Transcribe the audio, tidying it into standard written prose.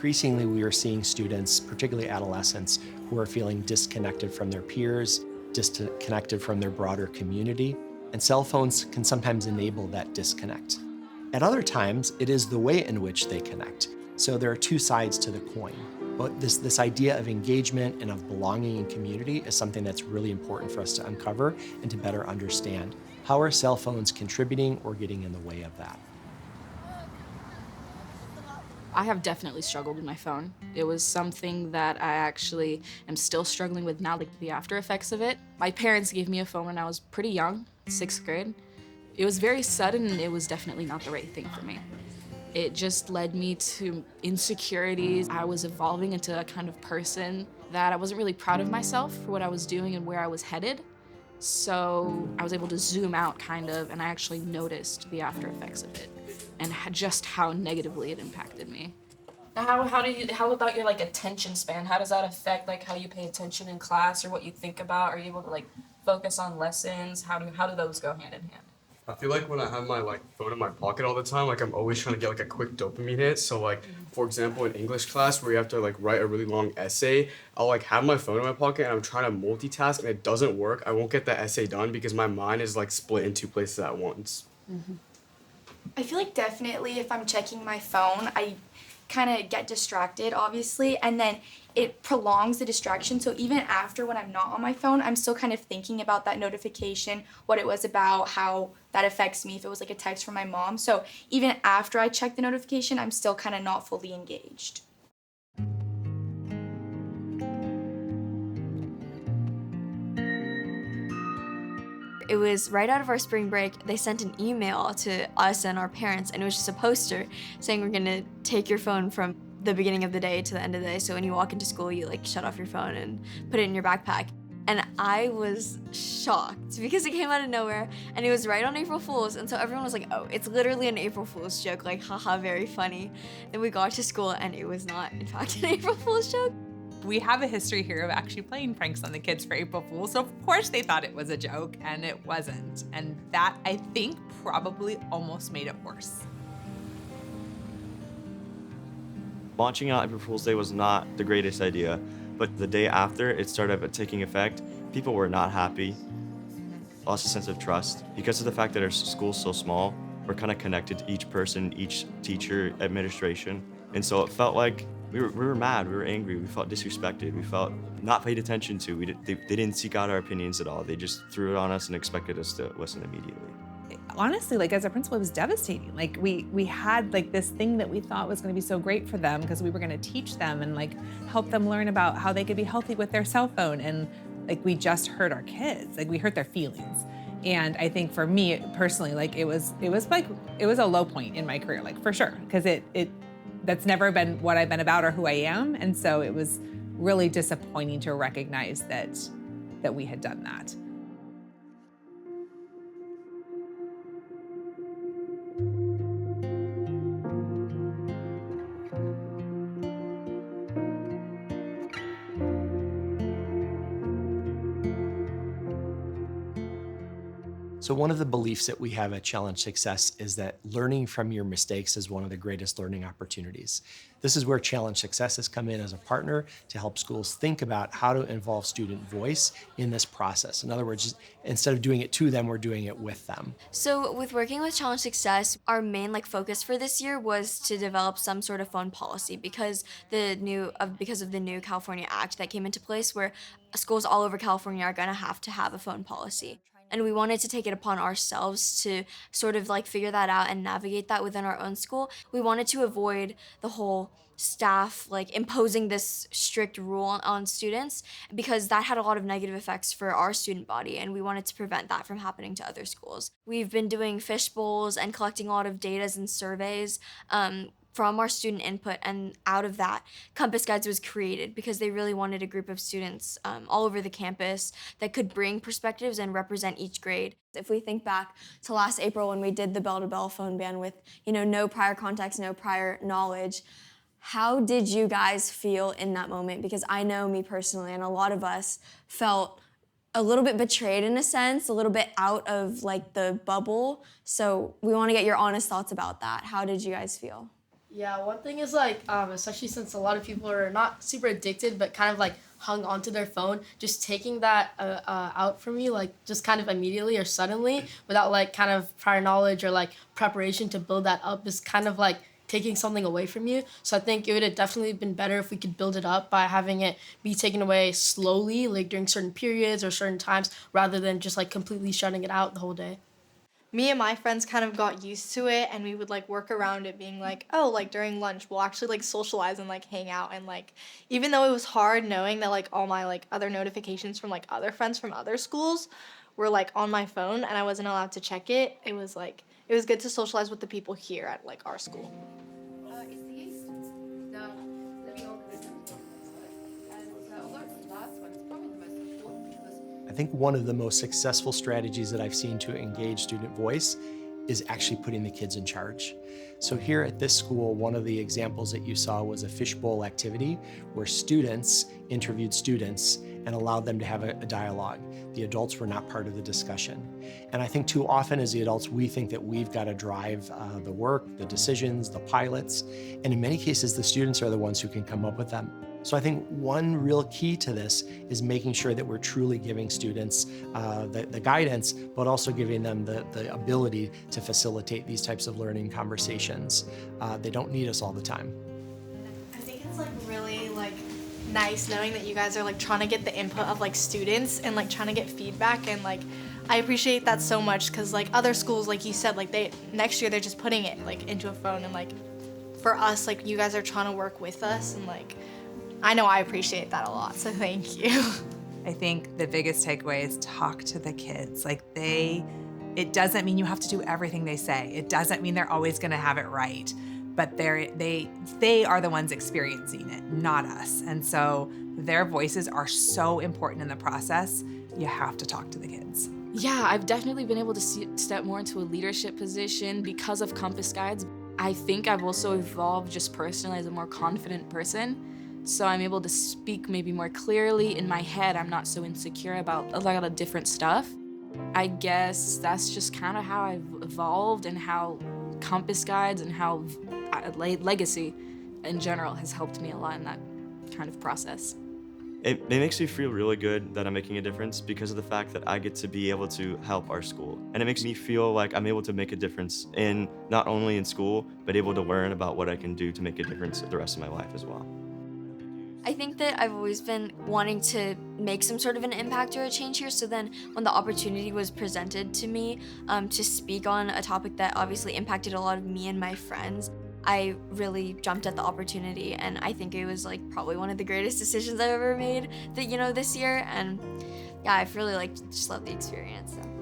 Increasingly, we are seeing students, particularly adolescents, who are feeling disconnected from their peers, disconnected from their broader community, and cell phones can sometimes enable that disconnect. At other times, it is the way in which they connect. So there are two sides to the coin. But this idea of engagement and of belonging in community is something that's really important for us to uncover and to better understand. How are cell phones contributing or getting in the way of that? I have definitely struggled with my phone. It was something that I actually am still struggling with now, like the after effects of it. My parents gave me a phone when I was pretty young, 6th grade. It was very sudden and it was definitely not the right thing for me. It just led me to insecurities. I was evolving into a kind of person that I wasn't really proud of myself for what I was doing and where I was headed. So I was able to zoom out kind of, and I actually noticed the after effects of it and just how negatively it impacted me. How about your like attention span? How does that affect like how you pay attention in class or what you think about? Are you able to like focus on lessons? How do those go hand in hand? I feel like when I have my phone in my pocket all the time, I'm always trying to get a quick dopamine hit. So for example in English class where you have to write a really long essay, I'll have my phone in my pocket and I'm trying to multitask and it doesn't work. I won't get the essay done because my mind is split in two places at once. I feel like definitely if I'm checking my phone, I kind of get distracted, obviously, and then it prolongs the distraction. So even after when I'm not on my phone, I'm still kind of thinking about that notification, what it was about, how that affects me, if it was a text from my mom. So even after I check the notification, I'm still kind of not fully engaged. It was right out of our spring break. They sent an email to us and our parents, and it was just a poster saying we're gonna take your phone from the beginning of the day to the end of the day. So when you walk into school, you shut off your phone and put it in your backpack. And I was shocked because it came out of nowhere and it was right on April Fool's. And so everyone was like, oh, it's literally an April Fool's joke, haha, very funny. Then we got to school and it was not, in fact, an April Fool's joke. We have a history here of actually playing pranks on the kids for April Fools, so of course they thought it was a joke, and it wasn't. And that, I think, probably almost made it worse. Launching out April Fool's Day was not the greatest idea, but the day after it started taking effect, people were not happy, lost a sense of trust. Because of the fact that our school's so small, we're kind of connected to each person, each teacher, administration, and so it felt like we were mad, we were angry, we felt disrespected, we felt not paid attention to. They didn't seek out our opinions at all. They just threw it on us and expected us to listen immediately. Honestly, as a principal, it was devastating. We had this thing that we thought was gonna be so great for them because we were gonna teach them and help them learn about how they could be healthy with their cell phone. And we just hurt our kids, we hurt their feelings. And I think for me personally, it was a low point in my career, for sure, because that's never been what I've been about or who I am. And so it was really disappointing to recognize that we had done that. So one of the beliefs that we have at Challenge Success is that learning from your mistakes is one of the greatest learning opportunities. This is where Challenge Success has come in as a partner to help schools think about how to involve student voice in this process. In other words, instead of doing it to them, we're doing it with them. So with working with Challenge Success, our main focus for this year was to develop some sort of phone policy because of the new California Act that came into place where schools all over California are gonna have to have a phone policy. And we wanted to take it upon ourselves to sort of figure that out and navigate that within our own school. We wanted to avoid the whole staff imposing this strict rule on students because that had a lot of negative effects for our student body and we wanted to prevent that from happening to other schools. We've been doing fishbowls and collecting a lot of data and surveys from our student input, and out of that, Compass Guides was created because they really wanted a group of students all over the campus that could bring perspectives and represent each grade. If we think back to last April when we did the bell-to-bell phone ban with no prior context, no prior knowledge, how did you guys feel in that moment? Because I know me personally and a lot of us felt a little bit betrayed in a sense, a little bit out of the bubble. So we want to get your honest thoughts about that. How did you guys feel? Yeah, one thing is like, especially since a lot of people are not super addicted, but kind of like hung onto their phone, just taking that out from you, like just kind of immediately or suddenly, without like kind of prior knowledge or like preparation to build that up, is kind of like taking something away from you. So I think it would have definitely been better if we could build it up by having it be taken away slowly, like during certain periods or certain times, rather than just like completely shutting it out the whole day. Me and my friends kind of got used to it, and we would like work around it, being like, oh, like during lunch we'll actually like socialize and like hang out. And like, even though it was hard knowing that like all my like other notifications from like other friends from other schools were like on my phone and I wasn't allowed to check it, it was like, it was good to socialize with the people here at like our school. I think one of the most successful strategies that I've seen to engage student voice is actually putting the kids in charge. So here at this school, one of the examples that you saw was a fishbowl activity where students interviewed students and allowed them to have a dialogue. The adults were not part of the discussion. And I think too often as the adults, we think that we've got to drive the work, the decisions, the pilots, and in many cases, the students are the ones who can come up with them. So I think one real key to this is making sure that we're truly giving students the guidance, but also giving them the ability to facilitate these types of learning conversations. They don't need us all the time. I think it's like really like nice knowing that you guys are like trying to get the input of like students and like trying to get feedback, and like I appreciate that so much, because like other schools, like you said, like next year they're just putting it like into a phone, and like for us, like you guys are trying to work with us, and like I know I appreciate that a lot, so thank you. I think the biggest takeaway is talk to the kids. Like it doesn't mean you have to do everything they say. It doesn't mean they're always gonna have it right, but they are the ones experiencing it, not us. And so their voices are so important in the process. You have to talk to the kids. Yeah, I've definitely been able to step more into a leadership position because of Compass Guides. I think I've also evolved just personally as a more confident person. So I'm able to speak maybe more clearly in my head. I'm not so insecure about a lot of different stuff. I guess that's just kind of how I've evolved, and how Compass Guides and how Legacy in general has helped me a lot in that kind of process. It makes me feel really good that I'm making a difference because of the fact that I get to be able to help our school. And it makes me feel like I'm able to make a difference in not only in school, but able to learn about what I can do to make a difference the rest of my life as well. I think that I've always been wanting to make some sort of an impact or a change here, so then when the opportunity was presented to me to speak on a topic that obviously impacted a lot of me and my friends, I really jumped at the opportunity, and I think it was like probably one of the greatest decisions I've ever made this year, and yeah, I've really just loved the experience. So.